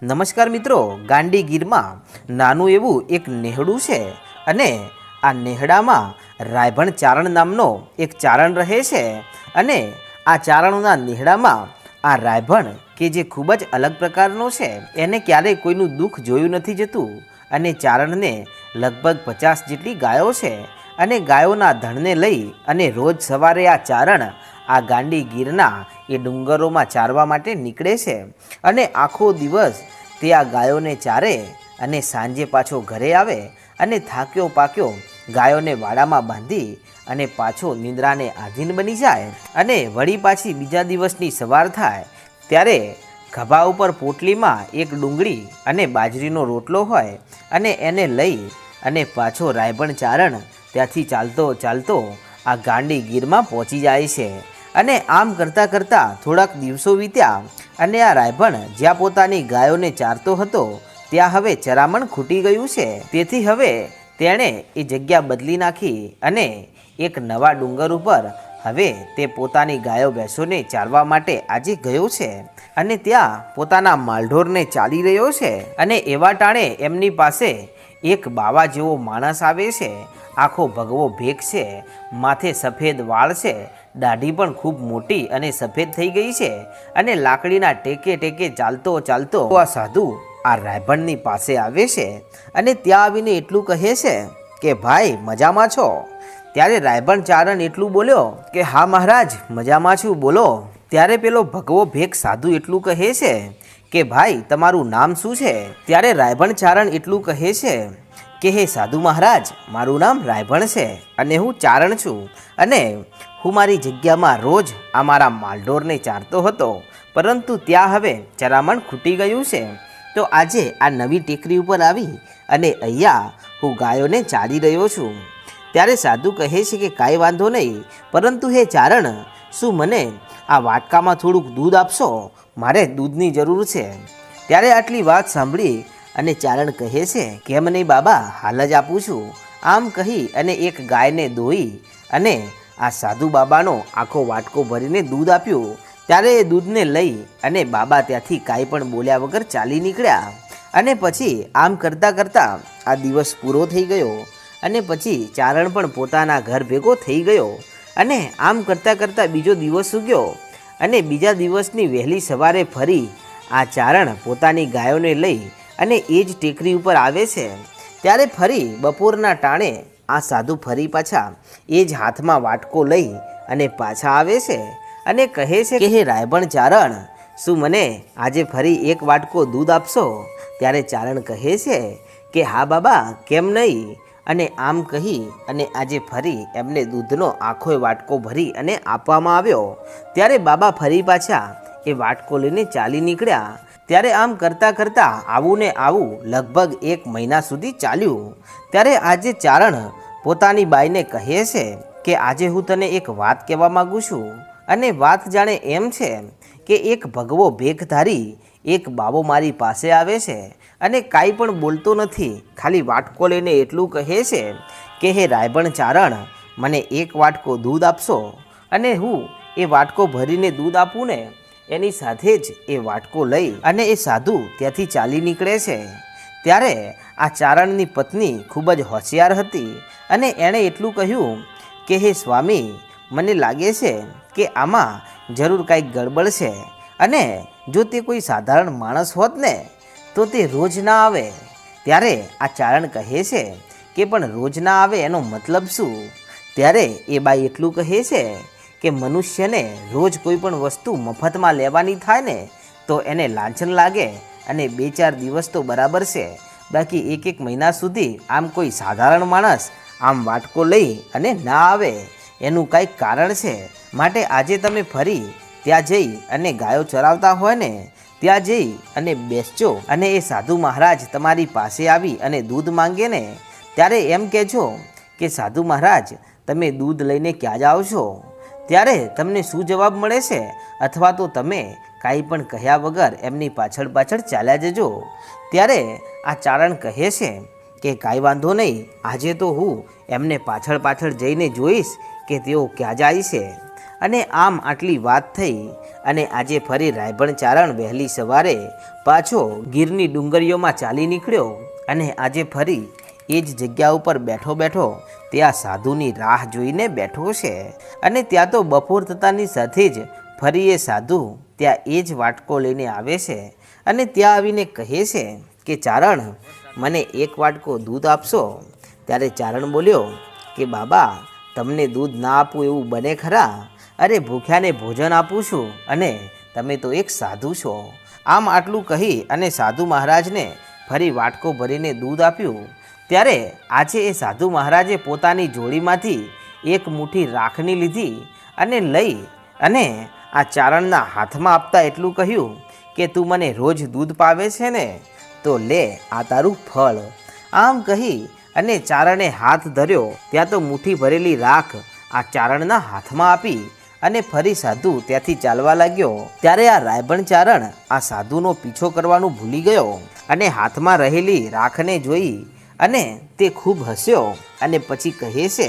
નમસ્કાર મિત્રો, ગાંડી ગીરમાં નાનું એવું એક નેહડું છે અને આ નેહડામાં રાયભણ ચારણ નામનો એક ચારણ રહે છે અને આ ચારણોના નેહડામાં આ રાયભણ કે જે ખૂબ જ અલગ પ્રકારનો છે, એને ક્યારેય કોઈનું દુઃખ જોયું નથી જતું અને ચારણને લગભગ 50 જેટલી ગાયો છે અને ગાયોના ધણને લઈ અને રોજ સવારે આ ચારણ આ ગાંડી ગીરના એ ડુંગરોમાં ચારવા માટે નીકળે છે અને આખો દિવસ તે આ ગાયોને ચારે અને સાંજે પાછો ઘરે આવે અને થાક્યો પાક્યો ગાયોને વાડામાં બાંધી અને પાછો નિંદ્રાને આધીન બની જાય અને વળી પાછી બીજા દિવસની સવાર થાય ત્યારે ખભા ઉપર પોટલીમાં એક ડુંગળી અને બાજરીનો રોટલો હોય અને એને લઈ અને પાછો રાયભણ ચારણ ત્યાંથી ચાલતો ચાલતો આ ગાંડી ગીરમાં પહોંચી જાય છે અને આમ કરતાં કરતાં થોડાક દિવસો વીત્યા અને આ રાયભણ જ્યાં પોતાની ગાયોને ચારતો હતો ત્યાં હવે ચરામણ ખૂટી ગયું છે, તેથી હવે તેણે એ જગ્યા બદલી નાખી અને એક નવા ડુંગર ઉપર હવે તે પોતાની ગાયો ભેંસોને ચારવા માટે આજે ગયો છે અને ત્યાં પોતાના માલઢોરને ચાલી રહ્યો છે અને એવા ટાણે એમની પાસે એક બાવા જેવો માણસ આવે છે. આખો ભગવો ભેખ છે, માથે સફેદ વાળ છે, દાઢી પણ ખૂબ મોટી અને સફેદ થઈ ગઈ છે અને લાકડીના ટેકે ટેકે ચાલતો ચાલતો આ સાધુ આ રાયભણની પાસે આવે છે અને ત્યાં આવીને એટલું કહે છે કે ભાઈ મજામાં છો? ત્યારે રાયભણ ચારણ એટલું બોલ્યો કે હા મહારાજ મજામાં છું, બોલો. ત્યારે પેલો ભગવો ભેખ સાધુ એટલું કહે છે કે ભાઈ તમારું નામ શું છે? ત્યારે રાયભણ ચારણ એટલું કહે છે કે હે સાધુ મહારાજ, મારું નામ રાયભણ છે અને હું ચારણ છું અને હું મારી જગ્યામાં રોજ આ મારા માલઢોરને ચારતો હતો, પરંતુ ત્યાં હવે ચરામણ ખૂટી ગયું છે, તો આજે આ નવી ટેકરી ઉપર આવી અને અહીંયા હું ગાયોને ચારી રહ્યો છું. ત્યારે સાધુ કહે છે કે કાંઈ વાંધો નહીં, પરંતુ હે ચારણ, શું મને આ વાટકામાં થોડુંક દૂધ આપશો? મારે દૂધની જરૂર છે. ત્યારે આટલી વાત સાંભળી અને ચારણ કહે છે કેમ નહીં બાબા, હાલ જ આપું છું. આમ કહી અને એક ગાયને દોઈ અને આ સાધુ બાબાનો આખો વાટકો ભરીને દૂધ આપ્યું. ત્યારે એ દૂધને લઈ અને બાબા ત્યાંથી કાંઈ પણ બોલ્યા વગર ચાલી નીકળ્યા અને પછી આમ કરતાં કરતાં આ દિવસ પૂરો થઈ ગયો અને પછી ચારણ પણ પોતાના ઘર ભેગો થઈ ગયો અને આમ કરતાં કરતાં બીજો દિવસ ઉગ્યો અને બીજા દિવસની વહેલી સવારે ફરી આ ચારણ પોતાની ગાયોને લઈ અને એ જ ટેકરી ઉપર આવે છે. ત્યારે ફરી બપોરના ટાણે આ સાધુ ફરી પાછા એ જ હાથમાં વાટકો લઈ અને પાછા આવે છે અને કહે છે કે હે રાયભણ ચારણ, શું મને આજે ફરી એક વાટકો દૂધ આપશો? ત્યારે ચારણ કહે છે કે હા બાબા, કેમ નહીં. અને આમ કહી અને આજે ફરી એમને દૂધનો આખો વાટકો ભરી અને આપવામાં આવ્યો. ત્યારે બાબા ફરી પાછા એ વાટકો લઈને ચાલી નીકળ્યા. ત્યારે આમ કરતાં કરતાં આવું ને આવું લગભગ 1 મહિના સુધી ચાલ્યું. ત્યારે આજે ચારણ પોતાની બાઈને કહે છે કે આજે હું તને એક વાત કહેવા માગું છું અને વાત જાણે એમ છે કે એક ભગવો ભેખધારી એક બાવો મારી પાસે આવે છે અને કાંઈ પણ બોલતો નથી, ખાલી વાટકો લઈને એટલું કહે છે કે હે રાયભણ ચારણ, મને એક વાટકો દૂધ આપશો? અને હું એ વાટકો ભરીને દૂધ આપું ને એની સાથે જ એ વાટકો લઈ અને એ સાધુ ત્યાંથી ચાલી નીકળે છે. ત્યારે આ ચારણની પત્ની ખૂબ જ હોશિયાર હતી અને એણે એટલું કહ્યું કે હે સ્વામી, મને લાગે છે કે આમાં જરૂર કાંઈક ગડબડ છે અને જો તે કોઈ સાધારણ માણસ હોત ને તો તે રોજ ના આવે. ત્યારે આ ચારણ કહે છે કે પણ રોજ ના આવે એનો મતલબ શું? ત્યારે એ બાઈ એટલું કહે છે કે મનુષ્યને રોજ કોઈ પણ વસ્તુ મફતમાં લેવાની થાય ને તો એને લાંછન લાગે અને 2-4 દિવસ તો બરાબર છે, બાકી 1-1 મહિના સુધી આમ કોઈ સાધારણ માણસ આમ વાટકો લઈ અને ના આવે એનું કાંઈક કારણ છે. માટે આજે તમે ફરી ત્યાં જઈ અને ગાયો ચરાવતા હોય ને ત્યાં જઈ અને બેસજો અને એ સાધુ મહારાજ તમારી પાસે આવી અને દૂધ માંગે ને ત્યારે એમ કહેજો કે સાધુ મહારાજ, તમે દૂધ લઈને ક્યાં જાઓ છો? ત્યારે તમને શું જવાબ મળે છે, અથવા તો તમે કાંઈ પણ કહ્યા વગર એમની પાછળ પાછળ ચાલ્યા જજો. ત્યારે આ ચારણ કહે છે કે કાંઈ વાંધો નહીં, આજે તો હું એમને પાછળ પાછળ જઈને જોઈશ કે તેઓ ક્યાં જાય છે અને આમ આટલી વાત થઈ અને આજે ફરી રાયભણ ચારણ વહેલી સવારે પાછો ગીરની ડુંગરીઓમાં ચાલી નીકળ્યો અને આજે ફરી એ જ જગ્યા ઉપર બેઠો બેઠો ત્યાં સાધુની રાહ જોઈને બેઠો છે અને ત્યાં તો બપોર થતાની સાથે જ ફરી એ સાધુ ત્યાં એ જ વાટકો લઈને આવે છે અને ત્યાં આવીને કહે છે કે ચારણ, મને એક વાટકો દૂધ આપશો? ત્યારે ચારણ બોલ્યો કે બાબા, તમને દૂધ ના આપું એવું બને ખરા? અરે ભૂખ્યાને ભોજન આપું છું અને તમે તો એક સાધુ છો. આમ આટલું કહી અને સાધુ મહારાજને ફરી વાટકો ભરીને દૂધ આપ્યું. ત્યારે આજે એ સાધુ મહારાજે પોતાની જોડીમાંથી એક મુઠ્ઠી રાખની લીધી અને લઈ અને આ ચારણના હાથમાં આપતા એટલું કહ્યું કે તું મને રોજ દૂધ પાવે છે ને, તો લે આ તારું ફળ. આમ કહી અને ચારણે હાથ ધર્યો ત્યાં તો મુઠ્ઠી ભરેલી રાખ આ ચારણના હાથમાં આપી અને ફરી સાધુ ત્યાંથી ચાલવા લાગ્યો. ત્યારે આ રાયભણ ચારણ આ સાધુનો પીછો કરવાનું ભૂલી ગયો અને હાથમાં રહેલી રાખને જોઈ અને તે ખૂબ હસ્યો અને પછી કહે છે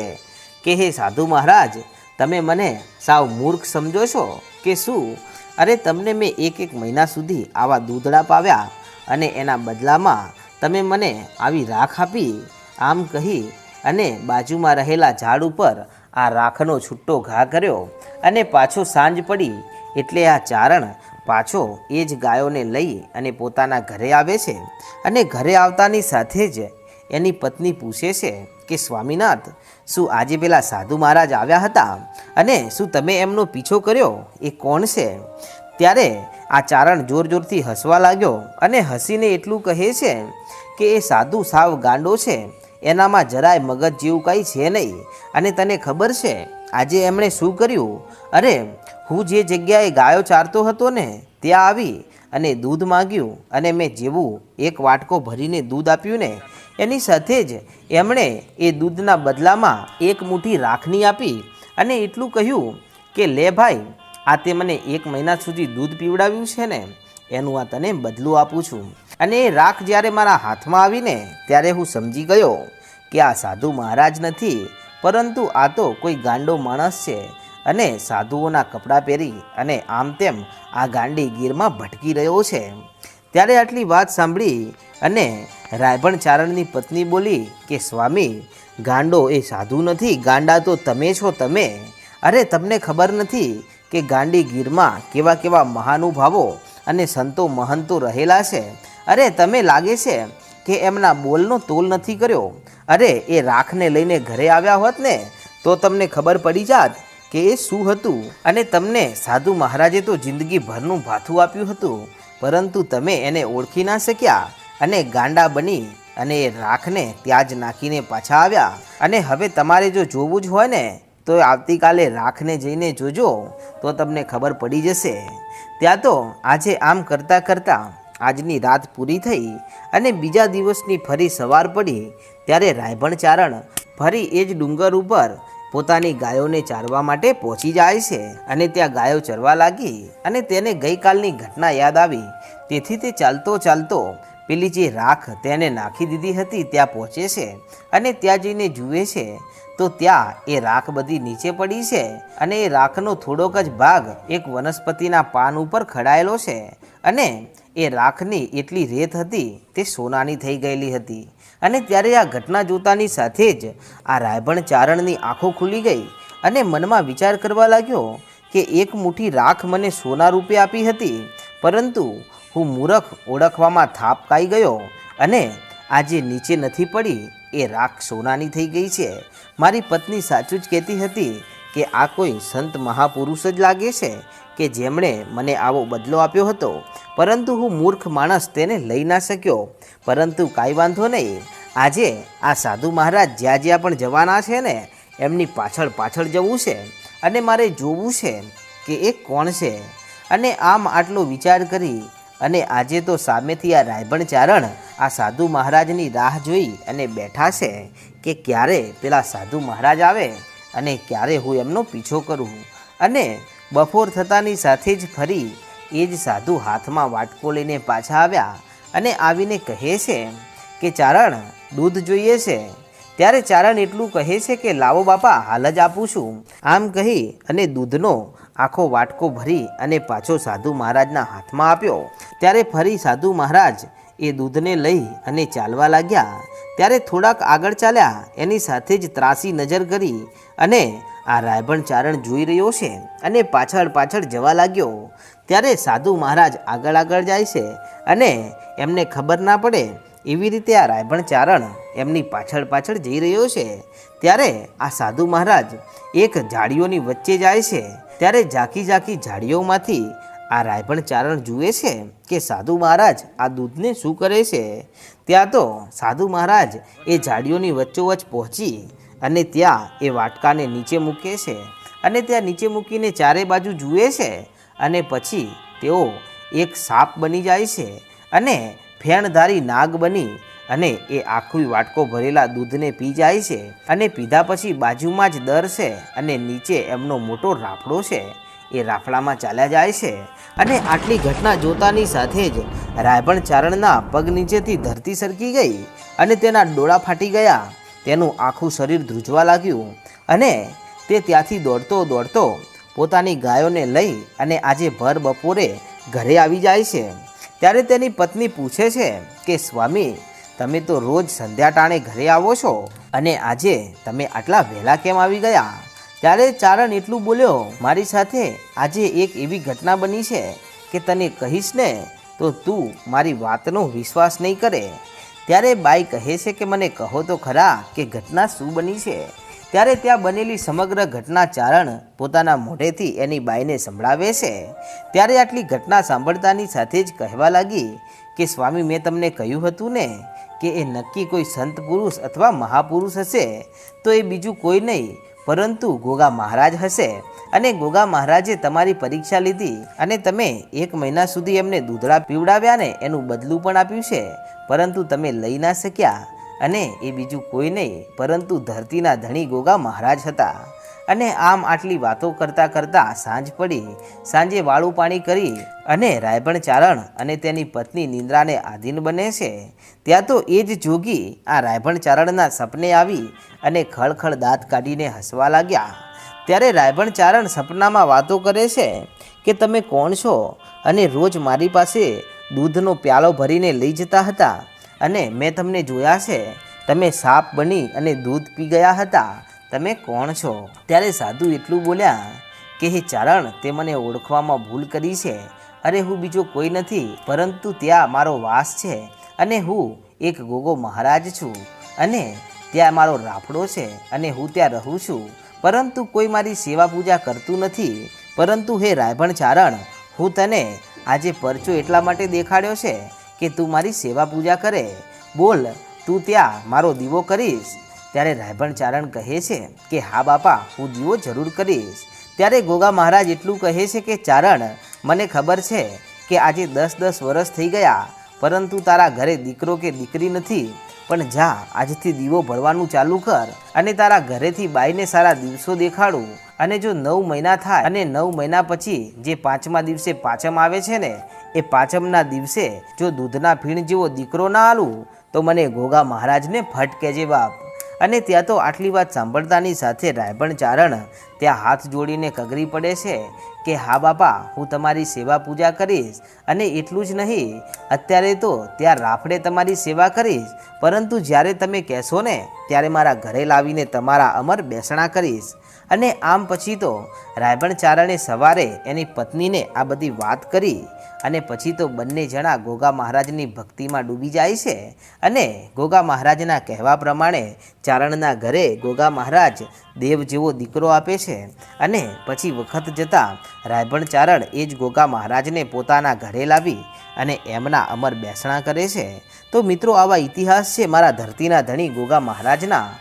કે હે સાધુ મહારાજ, તમે મને સાવ મૂર્ખ સમજો છો કે શું? અરે તમને મેં એક મહિના સુધી આવા દૂધડા પાવ્યા અને એના બદલામાં તમે મને આવી રાખ આપી. આમ કહી અને બાજુમાં રહેલા ઝાડ ઉપર આ રાખનો છૂટો ઘા કર્યો અને પાછો સાંજ પડી એટલે આ ચારણ પાછો એ જ ગાયોને લઈ અને પોતાના ઘરે આવે છે અને ઘરે આવતાની સાથે જ એની પત્ની પૂછે છે કે સ્વામીનાથ, શું આજે પેલા સાધુ મહારાજ આવ્યા હતા અને શું તમે એમનો પીછો કર્યો? એ કોણ છે? ત્યારે આ ચારણ જોર જોરથી હસવા લાગ્યો અને હસીને એટલું કહે છે કે એ સાધુ સાવ ગાંડો છે, એનામાં જરાય મગજ જેવું કંઈ છે નહીં. અને તને ખબર છે આજે એમણે શું કર્યું? અરે હું જે જગ્યાએ ગાયો ચારતો હતો ને ત્યાં આવી અને દૂધ માગ્યું અને મેં જેવું એક વાટકો ભરીને દૂધ આપ્યું ને એની સાથે જ એમણે એ દૂધના બદલામાં એક મુઠ્ઠી રાખની આપી અને એટલું કહ્યું કે લે ભાઈ, આ તે મને 1 મહિના સુધી દૂધ પીવડાવ્યું છે ને એનું આ તને બદલું આપું છું. અને એ રાખ જ્યારે મારા હાથમાં આવીને ત્યારે હું સમજી ગયો કે આ સાધુ મહારાજ નથી, પરંતુ આ તો કોઈ ગાંડો માણસ છે અને સાધુઓના કપડાં પહેરી અને આમ તેમ આ ગાંડી ગીરમાં ભટકી રહ્યો છે. ત્યારે આટલી વાત સાંભળી અને રાયભણ ચારણની પત્ની બોલી કે સ્વામી, ગાંડો એ સાધુ નથી, ગાંડા તો તમે છો તમે. અરે તમને ખબર નથી કે ગાંડી ગીરમાં કેવા કેવા મહાનુભાવો અને સંતો મહંતો રહેલા છે. અરે તમે લાગે છે કે એમના બોલનો તોલ નથી કર્યો. અરે એ રાખને લઈને ઘરે આવ્યા હોત ને તો તમને ખબર પડી જાત કે એ શું હતું. અને તમને સાધુ મહારાજે તો જિંદગીભરનું ભાથું આપ્યું હતું, પરંતુ તમે એને ઓળખી ના શક્યા અને ગાંડા બની અને એ રાખને ત્યાં જ નાખીને પાછા આવ્યા. અને હવે તમારે જો જોવું જ હોય ને તો આવતીકાલે રાખને જઈને જોજો તો તમને ખબર પડી જશે. ત્યાં તો આજે આમ કરતાં કરતાં આજની રાત પૂરી થઈ અને બીજા દિવસની ફરી સવાર પડી. ત્યારે રાયભણ ચારણ ફરી એ જ ડુંગર ઉપર પોતાની ગાયોને ચારવા માટે પહોંચી જાય છે અને ત્યાં ગાયો ચરવા લાગી અને તેને ગઈકાલની ઘટના યાદ આવી. તેથી તે ચાલતો ચાલતો પેલી જે રાખ તેને નાખી દીધી હતી ત્યાં પહોંચે છે અને ત્યાં જઈને જુએ છે તો ત્યાં એ રાખ બધી નીચે પડી છે અને એ રાખનો થોડોક જ ભાગ એક વનસ્પતિના પાન ઉપર ખડાયેલો છે અને એ રાખની એટલી રેત હતી તે સોનાની થઈ ગયેલી હતી. અને ત્યારે આ ઘટના જોતાની સાથે જ આ રાયભણ ચારણની આંખો ખુલી ગઈ અને મનમાં વિચાર કરવા લાગ્યો કે એક મુઠ્ઠી રાખ મને સોના રૂપે આપી હતી, પરંતુ હું મૂરખ ઓળખવામાં થાપ ખાઈ ગયો અને આજે નીચે નથી પડી એ રાખ સોનાની થઈ ગઈ છે. મારી પત્ની સાચું જ કહેતી હતી કે આ કોઈ સંત મહાપુરુષ જ લાગે છે કે જેમણે મને આવો બદલો આપ્યો હતો, પરંતુ હું મૂર્ખ માણસ તેને લઈ ના શક્યો. પરંતુ કાંઈ વાંધો નહીં, આજે આ સાધુ મહારાજ જ્યાં જ્યાં પણ જવાના છે ને એમની પાછળ પાછળ જવું છે અને મારે જોવું છે કે એ કોણ છે. અને આમ આટલો વિચાર કરી અને આજે તો સામેથી આ રાયભણ ચારણ આ સાધુ મહારાજની રાહ જોઈ અને બેઠા છે કે ક્યારે પેલા સાધુ મહારાજ આવે અને ક્યારે હું એમનો પીછો કરું. અને બપોર થતાની સાથે જ ફરી એ જ સાધુ હાથમાં વાટકો લઈને પાછા આવ્યા અને આવીને કહે છે કે ચારણ, દૂધ જોઈએ છે. ત્યારે ચારણ એટલું કહે છે કે લાવો બાપા, હાલ જ આપું છું. આમ કહી અને દૂધનો આખો વાટકો ભરી અને પાછો સાધુ મહારાજના હાથમાં આપ્યો. ત્યારે ફરી સાધુ મહારાજ એ દૂધને લઈ અને ચાલવા લાગ્યા. ત્યારે થોડાક આગળ ચાલ્યા, એની સાથે જ ત્રાસી નજર કરી અને આ રાયભણ ચારણ જોઈ રહ્યો છે અને પાછળ પાછળ જવા લાગ્યો. ત્યારે સાધુ મહારાજ આગળ આગળ જાય છે અને એમને ખબર ના પડે એવી રીતે આ રાયભણ ચારણ એમની પાછળ પાછળ જઈ રહ્યો છે. ત્યારે આ સાધુ મહારાજ એક ઝાડીઓની વચ્ચે જાય છે. ત્યારે ઝાંકી ઝાંકી ઝાડીઓમાંથી આ રાયભણ ચારણ જુએ છે કે સાધુ મહારાજ આ દૂધને શું કરે છે. ત્યાં તો સાધુ મહારાજ એ ઝાડીઓની વચ્ચોવચ્ચ પહોંચી અને ત્યાં એ વાટકાને નીચે મૂકે છે અને ત્યાં નીચે મૂકીને ચારે બાજુ જુએ છે અને પછી તેઓ એક સાપ બની જાય છે અને ફેણધારી નાગ બની અને એ આખું વાટકો ભરેલા દૂધને પી જાય છે. અને પીધા પછી બાજુમાં જ દર છે અને નીચે એમનો મોટો રાફડો છે, એ રાફડામાં ચાલ્યા જાય છે. અને આટલી ઘટના જોતાની સાથે જ રાયભણ ચારણના પગ નીચેથી ધરતી સરકી ગઈ અને તેના ડોળા ફાટી ગયા. તેનું આખું શરીર ધ્રુજવા લાગ્યું અને તે ત્યાંથી દોડતો દોડતો પોતાની ગાયોને લઈ અને આજે ભર બપોરે ઘરે આવી જાય છે. ત્યારે તેની પત્ની પૂછે છે કે સ્વામી, તમે તો રોજ સંધ્યા ટાણે ઘરે આવો છો અને આજે તમે આટલા વહેલા કેમ આવી ગયા? ત્યારે ચારણ એટલું બોલ્યો, મારી સાથે આજે એક એવી ઘટના બની છે કે તને કહીશ ને તો તું મારી વાતનો વિશ્વાસ નહીં કરે. ત્યારે બાઈ કહે છે કે મને કહો તો ખરા કે ઘટના શું બની છે. ત્યારે ત્યાં બનેલી સમગ્ર ઘટના ચારણ પોતાના મોઢેથી એની બાઈને સંભળાવે છે. ત્યારે આટલી ઘટના સાંભળતાની સાથે જ કહેવા લાગી કે સ્વામી, મેં તમને કહ્યું હતું ને કે એ નક્કી કોઈ સંત પુરુષ અથવા મહાપુરુષ હશે, તો એ બીજું કોઈ નહીં પરંતુ ગોગા મહારાજ હશે. અને ગોગા મહારાજે તમારી પરીક્ષા લીધી અને તમે 1 મહિના સુધી એમને દૂધડા પીવડાવ્યા ને એનું બદલું પણ આપ્યું છે, પરંતુ તમે લઈ ના શક્યા. અને એ બીજું કોઈ નહીં પરંતુ ધરતીના ધણી ગોગા મહારાજ હતા. અને આમ આટલી વાતો કરતાં કરતાં સાંજ પડી. સાંજે વાળું પાણી કરી અને રાયભણ ચારણ અને તેની પત્ની નિંદ્રાને આધીન બને છે. ત્યાં તો એ જ જોગી આ રાયભણ ચારણના સપને આવી અને ખળખળ દાંત કાઢીને હસવા લાગ્યા. ત્યારે રાયભણ ચારણ સપનામાં વાતો કરે છે કે તમે કોણ છો અને રોજ મારી પાસે દૂધનો પ્યાલો ભરીને લઈ જતા હતા અને મેં તમને જોયા છે, તમે સાપ બની અને દૂધ પી ગયા હતા, તમે કોણ છો? ત્યારે સાધુ એટલું બોલ્યા કે હે ચારણ, તે મને ઓળખવામાં ભૂલ કરી છે. અરે હું બીજો કોઈ નથી પરંતુ ત્યાં મારો વાસ છે અને હું એક ગોગો મહારાજ છું અને ત્યાં મારો રાફડો છે અને હું ત્યાં રહું છું, પરંતુ કોઈ મારી સેવા પૂજા કરતું નથી. પરંતુ હે રાયભણ ચારણ, હું તને આજે પરચો એટલા માટે દેખાડ્યો છે કે તું મારી સેવા પૂજા કરે. બોલ, તું ત્યાં મારો દીવો કરીશ? ત્યારે રાયભણ ચારણ કહે છે કે હા બાપા, હું દીવો જરૂર કરીશ. ત્યારે ગોગા મહારાજ એટલું કહે છે કે ચારણ, મને ખબર છે કે આજે 10-10 વર્ષ થઈ ગયા પરંતુ તારા ઘરે દીકરો કે દીકરી નથી, પણ જા આજથી દીવો ભરવાનું ચાલુ કર અને તારા ઘરેથી બાઈને સારા દિવસો દેખાડું. અને જો 9 મહિના થાય અને 9 મહિના પછી જે 5મા દિવસે પાંચમ આવે છે ને, એ પાંચમના દિવસે જો દૂધના ફીણ જેવો દીકરો ના આલું તો મને ગોગા મહારાજને ફટ કહેજે બાપ. અને ત્યાં તો આટલી વાત સાંભળતાની સાથે રાયભણ ચારણ ત્યાં હાથ જોડીને કગરી પડે છે કે હા બાપા, હું તમારી સેવા પૂજા કરીશ. અને એટલું જ નહીં, અત્યારે તો ત્યાં રાફડે તમારી સેવા કરીશ, પરંતુ જ્યારે તમે કહેશો ને ત્યારે મારા ઘરે લાવીને તમારા અમર બેસણા કરીશ. અને આમ પછી તો રાયભણ ચારણે સવારે એની પત્નીને આ બધી વાત કરી અને પછી તો બંને જણા ગોગા મહારાજની ભક્તિમાં ડૂબી જાય છે. અને ગોગા મહારાજના કહેવા પ્રમાણે ચારણના ઘરે ગોગા મહારાજ દેવ જેવો દીકરો આપે છે. અને પછી વખત જતાં રાયભણ ચારણ એ જ ગોગા મહારાજને પોતાના ઘરે લાવી અને એમના અમર બેસણા કરે છે. તો મિત્રો, આવા ઇતિહાસ છે મારા ધરતીના ધણી ગોગા મહારાજના.